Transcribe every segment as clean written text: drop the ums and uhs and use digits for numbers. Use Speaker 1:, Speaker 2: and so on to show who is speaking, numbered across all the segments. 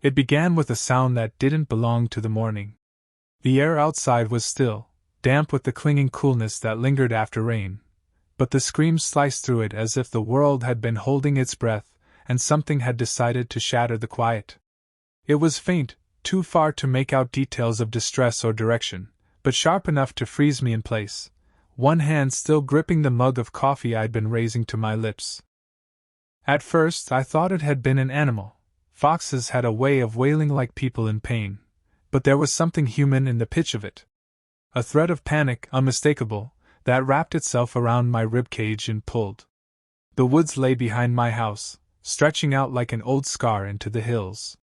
Speaker 1: It began with a sound that didn't belong to the morning. The air outside was still, damp with the clinging coolness that lingered after rain, but the scream sliced through it as if the world had been holding its breath and something had decided to shatter the quiet. It was faint, too far to make out details of distress or direction, but sharp enough to freeze me in place, one hand still gripping the mug of coffee I'd been raising to my lips. At first I thought it had been an animal. Foxes had a way of wailing like people in pain, but there was something human in the pitch of it. A thread of panic, unmistakable, that wrapped itself around my ribcage and pulled. The woods lay behind my house, stretching out like an old scar into the hills.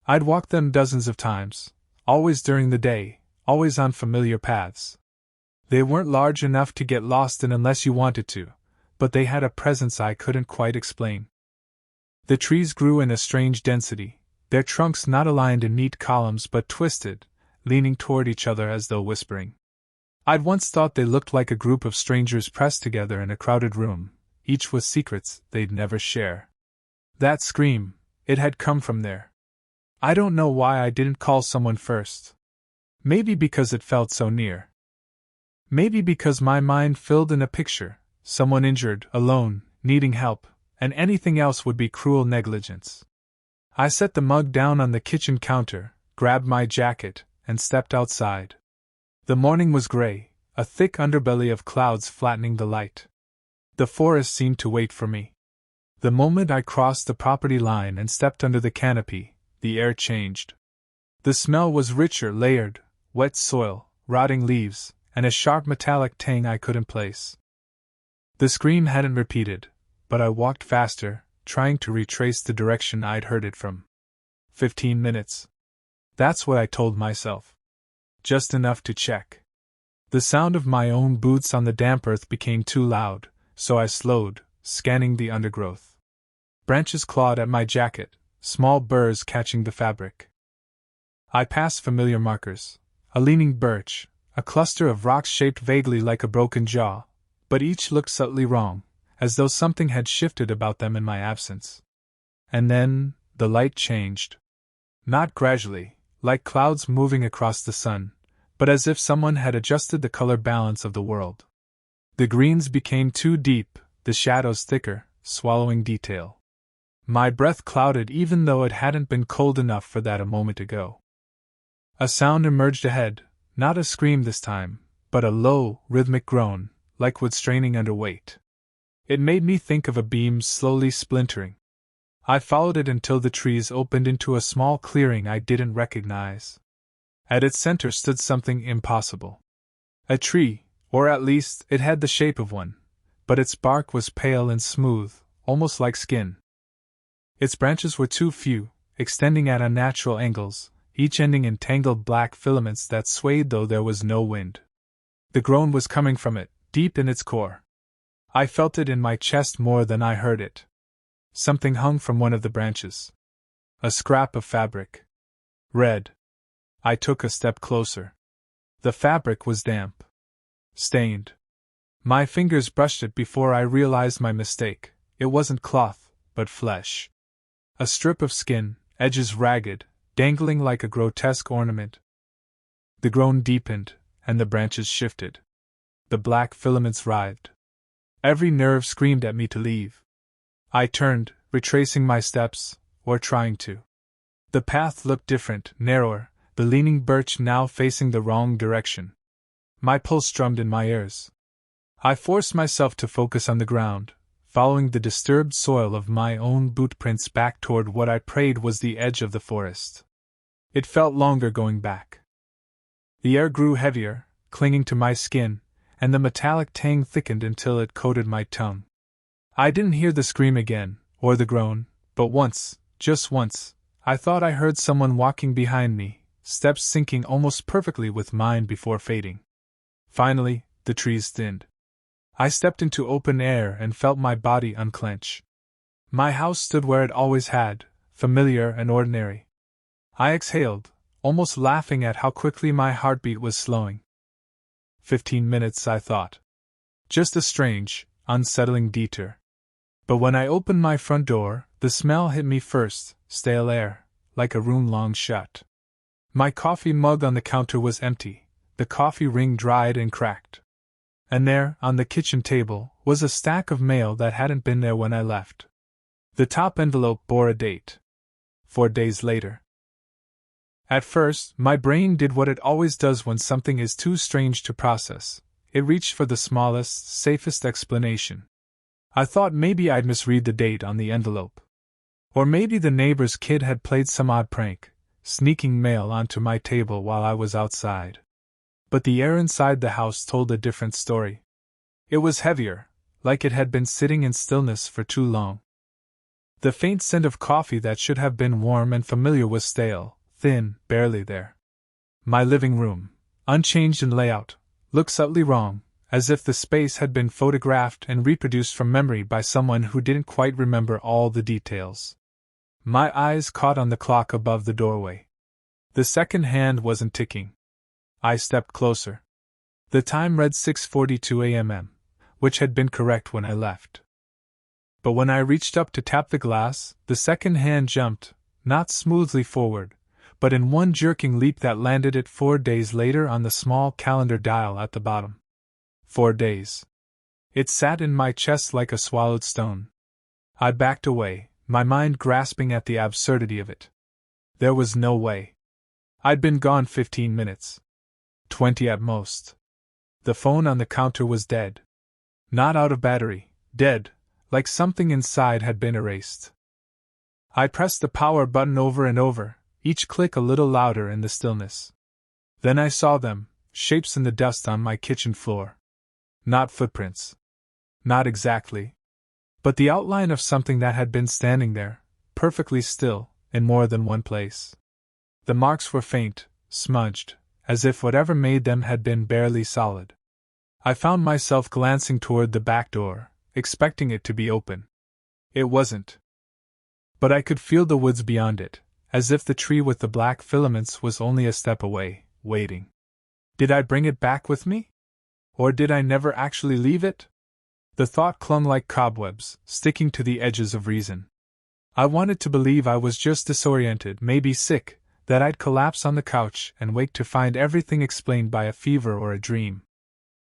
Speaker 1: I'd walked them dozens of times, always during the day, always on familiar paths. They weren't large enough to get lost in unless you wanted to, but they had a presence I couldn't quite explain. The trees grew in a strange density, their trunks not aligned in neat columns but twisted, leaning toward each other as though whispering. I'd once thought they looked like a group of strangers pressed together in a crowded room, each with secrets they'd never share. That scream, it had come from there. I don't know why I didn't call someone first. Maybe because it felt so near. Maybe because my mind filled in a picture, someone injured, alone, needing help, and anything else would be cruel negligence. I set the mug down on the kitchen counter, grabbed my jacket, and stepped outside. The morning was gray, a thick underbelly of clouds flattening the light. The forest seemed to wait for me. The moment I crossed the property line and stepped under the canopy, the air changed. The smell was richer, layered, wet soil, rotting leaves, and a sharp metallic tang I couldn't place. The scream hadn't repeated, but I walked faster, trying to retrace the direction I'd heard it from. 15 minutes. That's what I told myself. Just enough to check. The sound of my own boots on the damp earth became too loud, so I slowed, scanning the undergrowth. Branches clawed at my jacket, small burrs catching the fabric. I passed familiar markers, a leaning birch, a cluster of rocks shaped vaguely like a broken jaw, but each looked subtly wrong, as though something had shifted about them in my absence. And then, the light changed. Not gradually, like clouds moving across the sun, but as if someone had adjusted the color balance of the world. The greens became too deep, the shadows thicker, swallowing detail. My breath clouded even though it hadn't been cold enough for that a moment ago. A sound emerged ahead, not a scream this time, but a low, rhythmic groan, like wood straining under weight. It made me think of a beam slowly splintering. I followed it until the trees opened into a small clearing I didn't recognize. At its center stood something impossible. A tree, or at least it had the shape of one, but its bark was pale and smooth, almost like skin. Its branches were too few, extending at unnatural angles, each ending in tangled black filaments that swayed though there was no wind. The groan was coming from it, deep in its core. I felt it in my chest more than I heard it. Something hung from one of the branches. A scrap of fabric. Red. I took a step closer. The fabric was damp. Stained. My fingers brushed it before I realized my mistake. It wasn't cloth, but flesh. A strip of skin, edges ragged, dangling like a grotesque ornament. The groan deepened, and the branches shifted. The black filaments writhed. Every nerve screamed at me to leave. I turned, retracing my steps, or trying to. The path looked different, narrower, the leaning birch now facing the wrong direction. My pulse drummed in my ears. I forced myself to focus on the ground, following the disturbed soil of my own boot prints back toward what I prayed was the edge of the forest. It felt longer going back. The air grew heavier, clinging to my skin, and the metallic tang thickened until it coated my tongue. I didn't hear the scream again, or the groan, but once, just once, I thought I heard someone walking behind me, steps syncing almost perfectly with mine before fading. Finally, the trees thinned. I stepped into open air and felt my body unclench. My house stood where it always had, familiar and ordinary. I exhaled, almost laughing at how quickly my heartbeat was slowing. 15 minutes, I thought. Just a strange, unsettling detour. But when I opened my front door, the smell hit me first, stale air, like a room long shut. My coffee mug on the counter was empty, the coffee ring dried and cracked. And there, on the kitchen table, was a stack of mail that hadn't been there when I left. The top envelope bore a date. 4 days later. At first, my brain did what it always does when something is too strange to process. It reached for the smallest, safest explanation. I thought maybe I'd misread the date on the envelope. Or maybe the neighbor's kid had played some odd prank, sneaking mail onto my table while I was outside. But the air inside the house told a different story. It was heavier, like it had been sitting in stillness for too long. The faint scent of coffee that should have been warm and familiar was stale, thin, barely there. My living room, unchanged in layout, looked subtly wrong, as if the space had been photographed and reproduced from memory by someone who didn't quite remember all the details. My eyes caught on the clock above the doorway. The second hand wasn't ticking. I stepped closer. The time read 6:42 a.m., which had been correct when I left. But when I reached up to tap the glass, the second hand jumped, not smoothly forward, but in one jerking leap that landed it 4 days later on the small calendar dial at the bottom. 4 days. It sat in my chest like a swallowed stone. I backed away, my mind grasping at the absurdity of it. There was no way. I'd been gone 15 minutes. 20 at most. The phone on the counter was dead. Not out of battery, dead, like something inside had been erased. I pressed the power button over and over, each click a little louder in the stillness. Then I saw them, shapes in the dust on my kitchen floor. Not footprints. Not exactly. But the outline of something that had been standing there, perfectly still, in more than one place. The marks were faint, smudged, as if whatever made them had been barely solid. I found myself glancing toward the back door, expecting it to be open. It wasn't. But I could feel the woods beyond it, as if the tree with the black filaments was only a step away, waiting. Did I bring it back with me? Or did I never actually leave it? The thought clung like cobwebs, sticking to the edges of reason. I wanted to believe I was just disoriented, maybe sick, that I'd collapse on the couch and wake to find everything explained by a fever or a dream.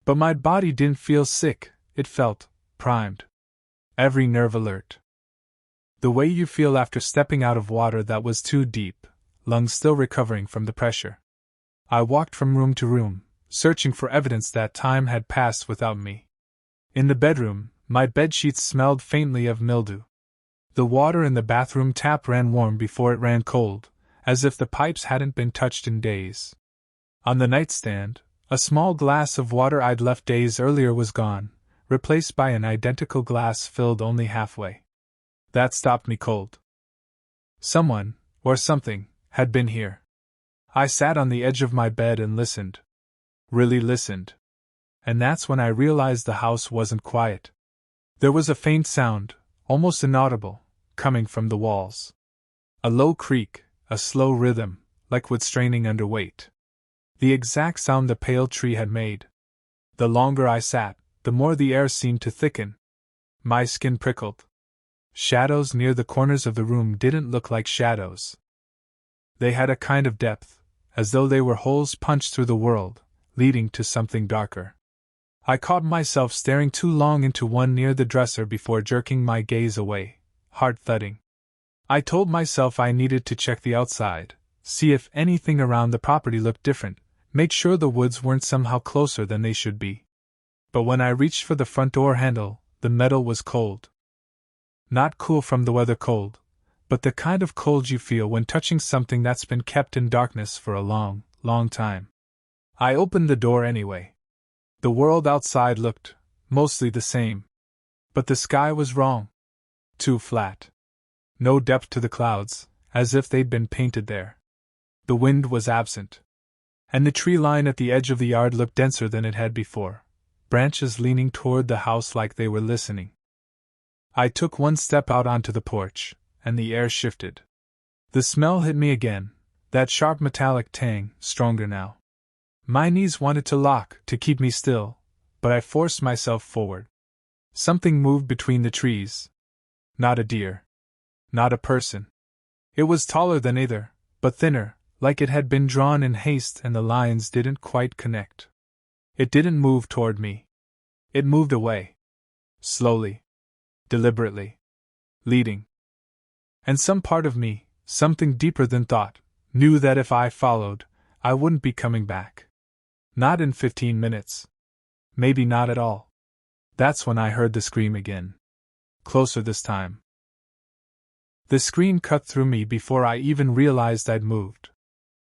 Speaker 1: But my body didn't feel sick, it felt primed. Every nerve alert. The way you feel after stepping out of water that was too deep, lungs still recovering from the pressure. I walked from room to room, searching for evidence that time had passed without me. In the bedroom, my bedsheets smelled faintly of mildew. The water in the bathroom tap ran warm before it ran cold, as if the pipes hadn't been touched in days. On the nightstand, a small glass of water I'd left days earlier was gone, replaced by an identical glass filled only halfway. That stopped me cold. Someone, or something, had been here. I sat on the edge of my bed and listened. Really listened. And that's when I realized the house wasn't quiet. There was a faint sound, almost inaudible, coming from the walls. A low creak, a slow rhythm, like wood straining under weight. The exact sound the pale tree had made. The longer I sat, the more the air seemed to thicken. My skin prickled. Shadows near the corners of the room didn't look like shadows. They had a kind of depth, as though they were holes punched through the world, leading to something darker. I caught myself staring too long into one near the dresser before jerking my gaze away, heart thudding. I told myself I needed to check the outside, see if anything around the property looked different, make sure the woods weren't somehow closer than they should be. But when I reached for the front door handle, the metal was cold. Not cool from the weather cold, but the kind of cold you feel when touching something that's been kept in darkness for a long, long time. I opened the door anyway. The world outside looked mostly the same. But the sky was wrong. Too flat. No depth to the clouds, as if they'd been painted there. The wind was absent. And the tree line at the edge of the yard looked denser than it had before, branches leaning toward the house like they were listening. I took one step out onto the porch, and the air shifted. The smell hit me again, that sharp metallic tang, stronger now. My knees wanted to lock, to keep me still, but I forced myself forward. Something moved between the trees. Not a deer. Not a person. It was taller than either, but thinner, like it had been drawn in haste and the lines didn't quite connect. It didn't move toward me. It moved away. Slowly. Deliberately. Leading. And some part of me, something deeper than thought, knew that if I followed, I wouldn't be coming back. Not in 15 minutes. Maybe not at all. That's when I heard the scream again. Closer this time. The scream cut through me before I even realized I'd moved.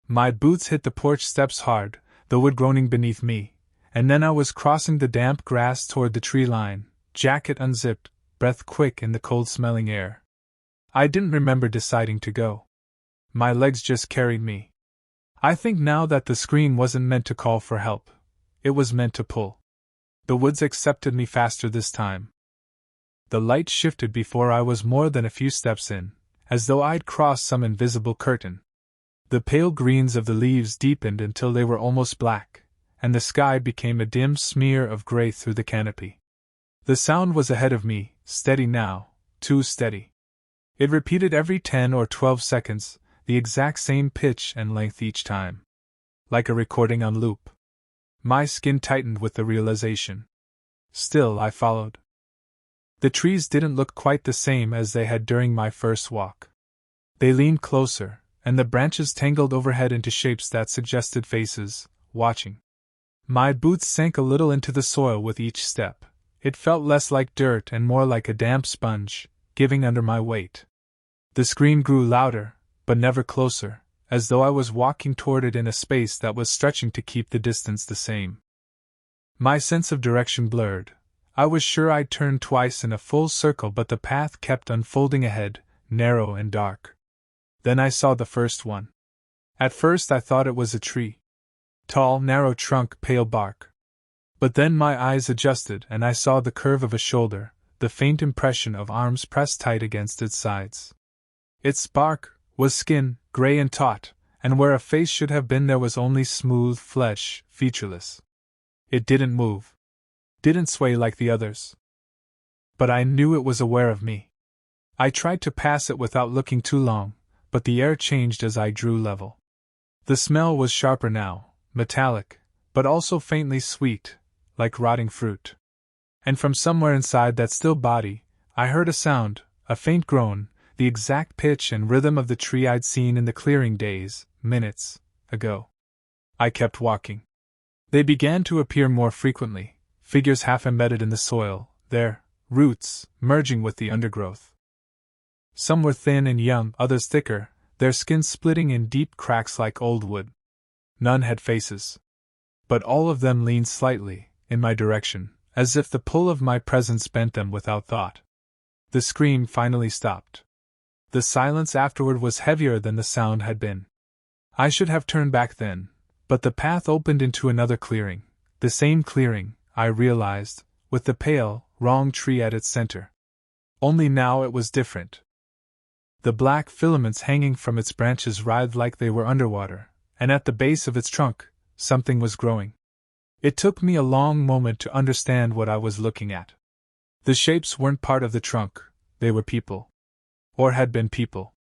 Speaker 1: My boots hit the porch steps hard, the wood groaning beneath me, and then I was crossing the damp grass toward the tree line, jacket unzipped, breath quick in the cold-smelling air. I didn't remember deciding to go. My legs just carried me. I think now that the scream wasn't meant to call for help. It was meant to pull. The woods accepted me faster this time. The light shifted before I was more than a few steps in, as though I'd crossed some invisible curtain. The pale greens of the leaves deepened until they were almost black, and the sky became a dim smear of gray through the canopy. The sound was ahead of me, steady now, too steady. It repeated every 10 or 12 seconds, the exact same pitch and length each time. Like a recording on loop. My skin tightened with the realization. Still, I followed. The trees didn't look quite the same as they had during my first walk. They leaned closer, and the branches tangled overhead into shapes that suggested faces, watching. My boots sank a little into the soil with each step. It felt less like dirt and more like a damp sponge, giving under my weight. The scream grew louder, but never closer, as though I was walking toward it in a space that was stretching to keep the distance the same. My sense of direction blurred. I was sure I'd turned twice in a full circle, but the path kept unfolding ahead, narrow and dark. Then I saw the first one. At first I thought it was a tree. Tall, narrow trunk, pale bark. But then my eyes adjusted and I saw the curve of a shoulder, the faint impression of arms pressed tight against its sides. Its bark was skin, gray and taut, and where a face should have been there was only smooth flesh, featureless. It didn't move. Didn't sway like the others. But I knew it was aware of me. I tried to pass it without looking too long, but the air changed as I drew level. The smell was sharper now, metallic, but also faintly sweet, like rotting fruit. And from somewhere inside that still body, I heard a sound, a faint groan, the exact pitch and rhythm of the tree I'd seen in the clearing days, minutes, ago. I kept walking. They began to appear more frequently, figures half embedded in the soil, their roots merging with the undergrowth. Some were thin and young, others thicker, their skin splitting in deep cracks like old wood. None had faces. But all of them leaned slightly, in my direction, as if the pull of my presence bent them without thought. The scream finally stopped. The silence afterward was heavier than the sound had been. I should have turned back then, but the path opened into another clearing, the same clearing, I realized, with the pale, wrong tree at its center. Only now it was different. The black filaments hanging from its branches writhed like they were underwater, and at the base of its trunk, something was growing. It took me a long moment to understand what I was looking at. The shapes weren't part of the trunk, they were people. Or had been people.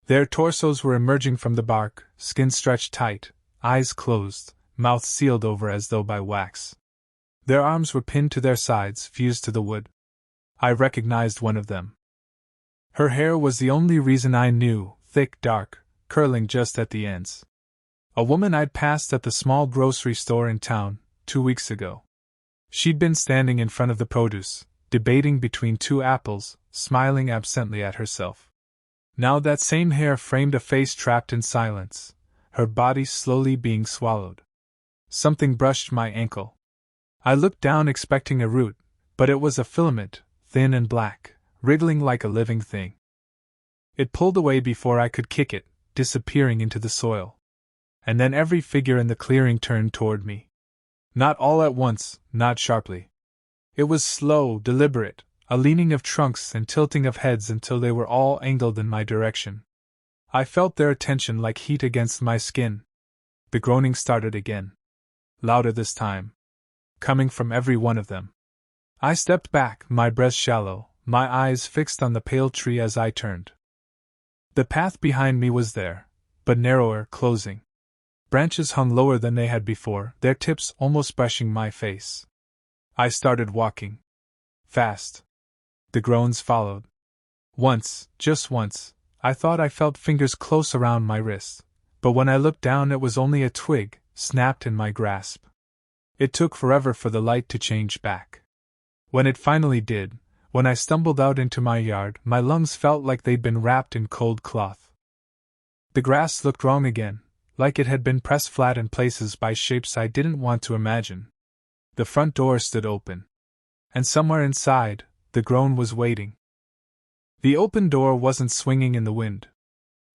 Speaker 1: Their torsos were emerging from the bark, skin stretched tight, eyes closed, mouths sealed over as though by wax. Their arms were pinned to their sides, fused to the wood. I recognized one of them. Her hair was the only reason I knew, thick, dark, curling just at the ends. A woman I'd passed at the small grocery store in town, 2 weeks ago. She'd been standing in front of the produce, debating between 2 apples, smiling absently at herself. Now that same hair framed a face trapped in silence, her body slowly being swallowed. Something brushed my ankle. I looked down expecting a root, but it was a filament, thin and black, wriggling like a living thing. It pulled away before I could kick it, disappearing into the soil. And then every figure in the clearing turned toward me. Not all at once, not sharply. It was slow, deliberate, a leaning of trunks and tilting of heads until they were all angled in my direction. I felt their attention like heat against my skin. The groaning started again. Louder this time. Coming from every one of them. I stepped back, my breath shallow, my eyes fixed on the pale tree as I turned. The path behind me was there, but narrower, closing. Branches hung lower than they had before, their tips almost brushing my face. I started walking. Fast. The groans followed. Once, just once, I thought I felt fingers close around my wrist, but when I looked down it was only a twig, snapped in my grasp. It took forever for the light to change back. When it finally did, when I stumbled out into my yard, my lungs felt like they'd been wrapped in cold cloth. The grass looked wrong again, like it had been pressed flat in places by shapes I didn't want to imagine. The front door stood open. And somewhere inside, the groan was waiting. The open door wasn't swinging in the wind.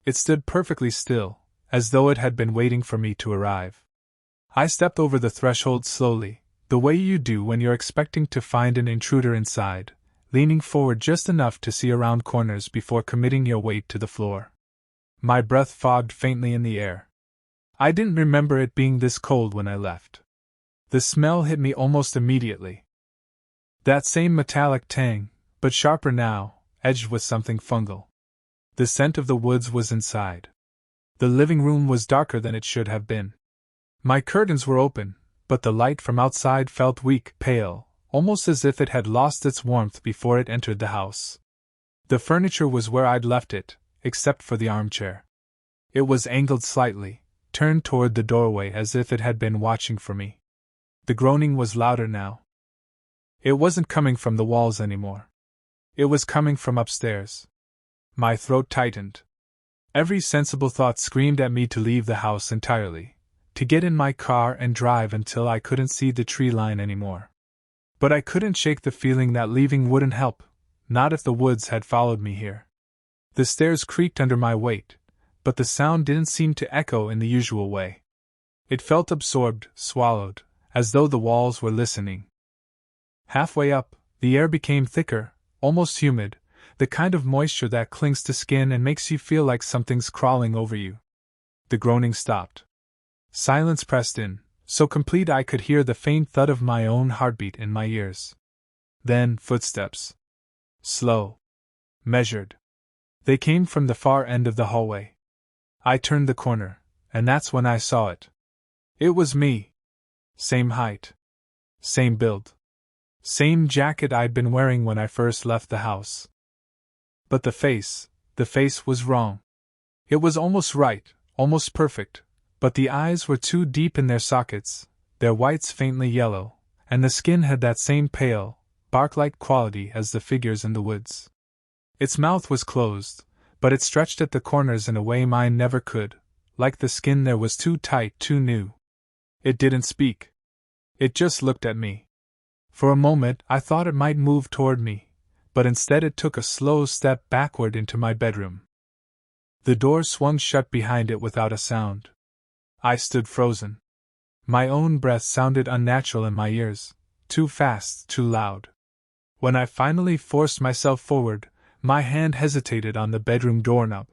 Speaker 1: It stood perfectly still, as though it had been waiting for me to arrive. I stepped over the threshold slowly, the way you do when you're expecting to find an intruder inside, leaning forward just enough to see around corners before committing your weight to the floor. My breath fogged faintly in the air. I didn't remember it being this cold when I left. The smell hit me almost immediately. That same metallic tang, but sharper now, edged with something fungal. The scent of the woods was inside. The living room was darker than it should have been. My curtains were open, but the light from outside felt weak, pale, almost as if it had lost its warmth before it entered the house. The furniture was where I'd left it, except for the armchair. It was angled slightly, turned toward the doorway as if it had been watching for me. The groaning was louder now. It wasn't coming from the walls anymore. It was coming from upstairs. My throat tightened. Every sensible thought screamed at me to leave the house entirely, to get in my car and drive until I couldn't see the tree line anymore. But I couldn't shake the feeling that leaving wouldn't help, not if the woods had followed me here. The stairs creaked under my weight, but the sound didn't seem to echo in the usual way. It felt absorbed, swallowed, as though the walls were listening. Halfway up, the air became thicker, almost humid, the kind of moisture that clings to skin and makes you feel like something's crawling over you. The groaning stopped. Silence pressed in, so complete I could hear the faint thud of my own heartbeat in my ears. Then, footsteps. Slow. Measured. They came from the far end of the hallway. I turned the corner, and that's when I saw it. It was me. Same height. Same build. Same jacket I'd been wearing when I first left the house. But the face was wrong. It was almost right, almost perfect, but the eyes were too deep in their sockets, their whites faintly yellow, and the skin had that same pale, bark-like quality as the figures in the woods. Its mouth was closed, but it stretched at the corners in a way mine never could, like the skin there was too tight, too new. It didn't speak. It just looked at me. For a moment I thought it might move toward me, but instead it took a slow step backward into my bedroom. The door swung shut behind it without a sound. I stood frozen. My own breath sounded unnatural in my ears, too fast, too loud. When I finally forced myself forward, my hand hesitated on the bedroom doorknob.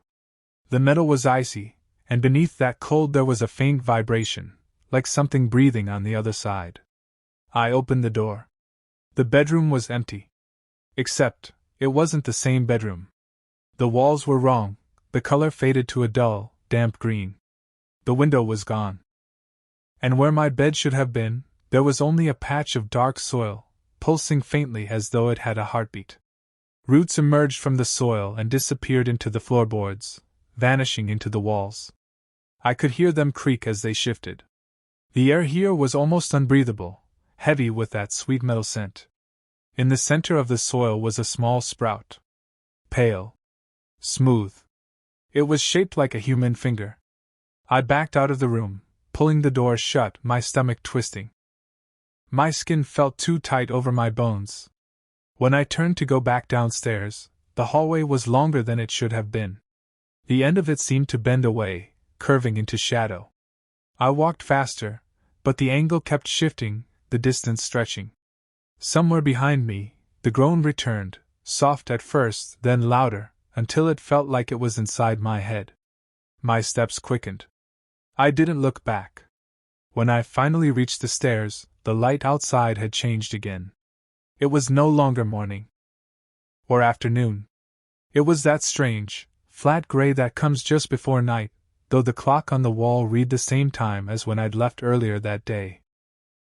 Speaker 1: The metal was icy, and beneath that cold there was a faint vibration, like something breathing on the other side. I opened the door. The bedroom was empty. Except, it wasn't the same bedroom. The walls were wrong, the color faded to a dull, damp green. The window was gone. And where my bed should have been, there was only a patch of dark soil, pulsing faintly as though it had a heartbeat. Roots emerged from the soil and disappeared into the floorboards, vanishing into the walls. I could hear them creak as they shifted. The air here was almost unbreathable, heavy with that sweet metal scent. In the center of the soil was a small sprout. Pale. Smooth. It was shaped like a human finger. I backed out of the room, pulling the door shut, my stomach twisting. My skin felt too tight over my bones. When I turned to go back downstairs, the hallway was longer than it should have been. The end of it seemed to bend away, curving into shadow. I walked faster, but the angle kept shifting, the distance stretching. Somewhere behind me, the groan returned, soft at first, then louder, until it felt like it was inside my head. My steps quickened. I didn't look back. When I finally reached the stairs, the light outside had changed again. It was no longer morning. Or afternoon. It was that strange, flat gray that comes just before night, though the clock on the wall read the same time as when I'd left earlier that day.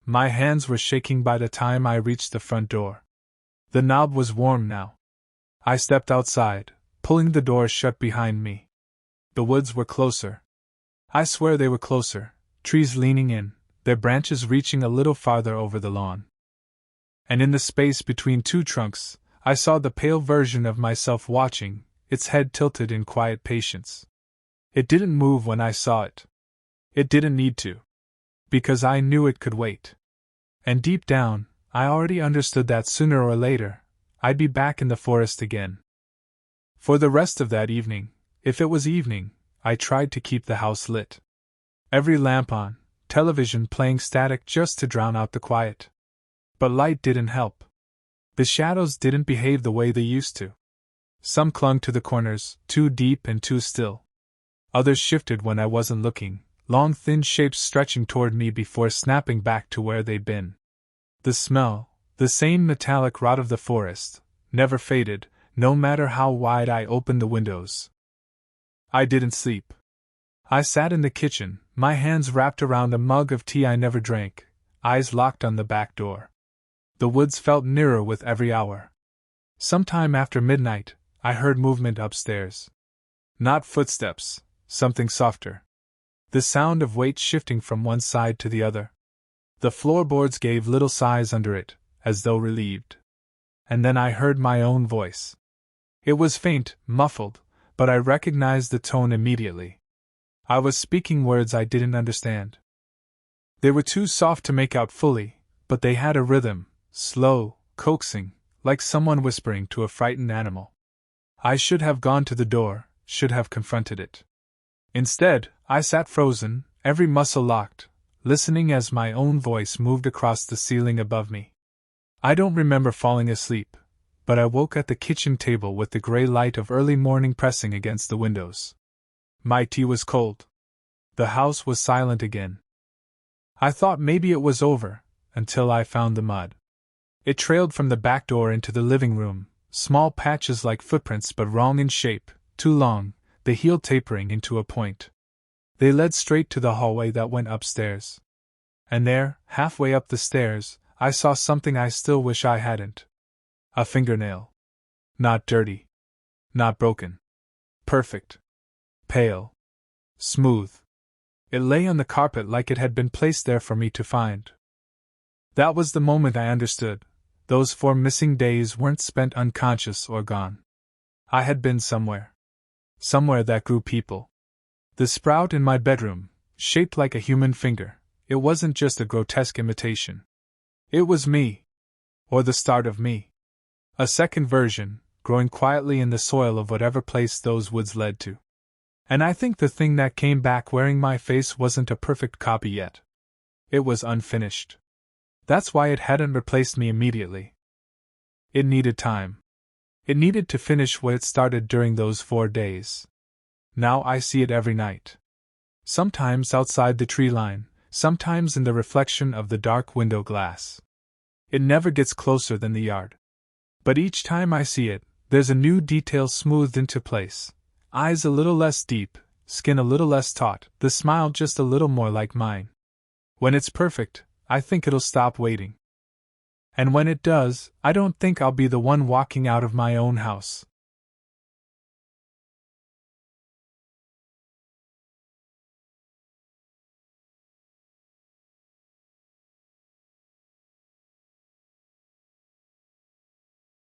Speaker 1: My hands were shaking by the time I reached the front door. The knob was warm now. I stepped outside, pulling the door shut behind me. The woods were closer. I swear they were closer, trees leaning in, their branches reaching a little farther over the lawn. And in the space between two trunks, I saw the pale version of myself watching, its head tilted in quiet patience. It didn't move when I saw it. It didn't need to. Because I knew it could wait. And deep down, I already understood that sooner or later, I'd be back in the forest again. For the rest of that evening, if it was evening, I tried to keep the house lit. Every lamp on, television playing static just to drown out the quiet. But light didn't help. The shadows didn't behave the way they used to. Some clung to the corners, too deep and too still. Others shifted when I wasn't looking, long thin shapes stretching toward me before snapping back to where they'd been. The smell, the same metallic rot of the forest, never faded, no matter how wide I opened the windows. I didn't sleep. I sat in the kitchen, my hands wrapped around a mug of tea I never drank, eyes locked on the back door. The woods felt nearer with every hour. Sometime after midnight, I heard movement upstairs. Not footsteps, something softer. The sound of weight shifting from one side to the other. The floorboards gave little sighs under it, as though relieved. And then I heard my own voice. It was faint, muffled, but I recognized the tone immediately. I was speaking words I didn't understand. They were too soft to make out fully, but they had a rhythm, slow, coaxing, like someone whispering to a frightened animal. I should have gone to the door, should have confronted it. Instead, I sat frozen, every muscle locked, listening as my own voice moved across the ceiling above me. I don't remember falling asleep, but I woke at the kitchen table with the gray light of early morning pressing against the windows. My tea was cold. The house was silent again. I thought maybe it was over, until I found the mud. It trailed from the back door into the living room, small patches like footprints but wrong in shape, too long, the heel tapering into a point. They led straight to the hallway that went upstairs. And there, halfway up the stairs, I saw something I still wish I hadn't. A fingernail. Not dirty. Not broken. Perfect. Pale. Smooth. It lay on the carpet like it had been placed there for me to find. That was the moment I understood. Those 4 missing days weren't spent unconscious or gone. I had been somewhere. Somewhere that grew people. The sprout in my bedroom, shaped like a human finger, it wasn't just a grotesque imitation. It was me. Or the start of me. A second version, growing quietly in the soil of whatever place those woods led to. And I think the thing that came back wearing my face wasn't a perfect copy yet. It was unfinished. That's why it hadn't replaced me immediately. It needed time. It needed to finish what it started during those 4 days. Now I see it every night. Sometimes outside the tree line, sometimes in the reflection of the dark window glass. It never gets closer than the yard. But each time I see it, there's a new detail smoothed into place. Eyes a little less deep, skin a little less taut, the smile just a little more like mine. When it's perfect, I think it'll stop waiting. And when it does, I don't think I'll be the one walking out of my own house.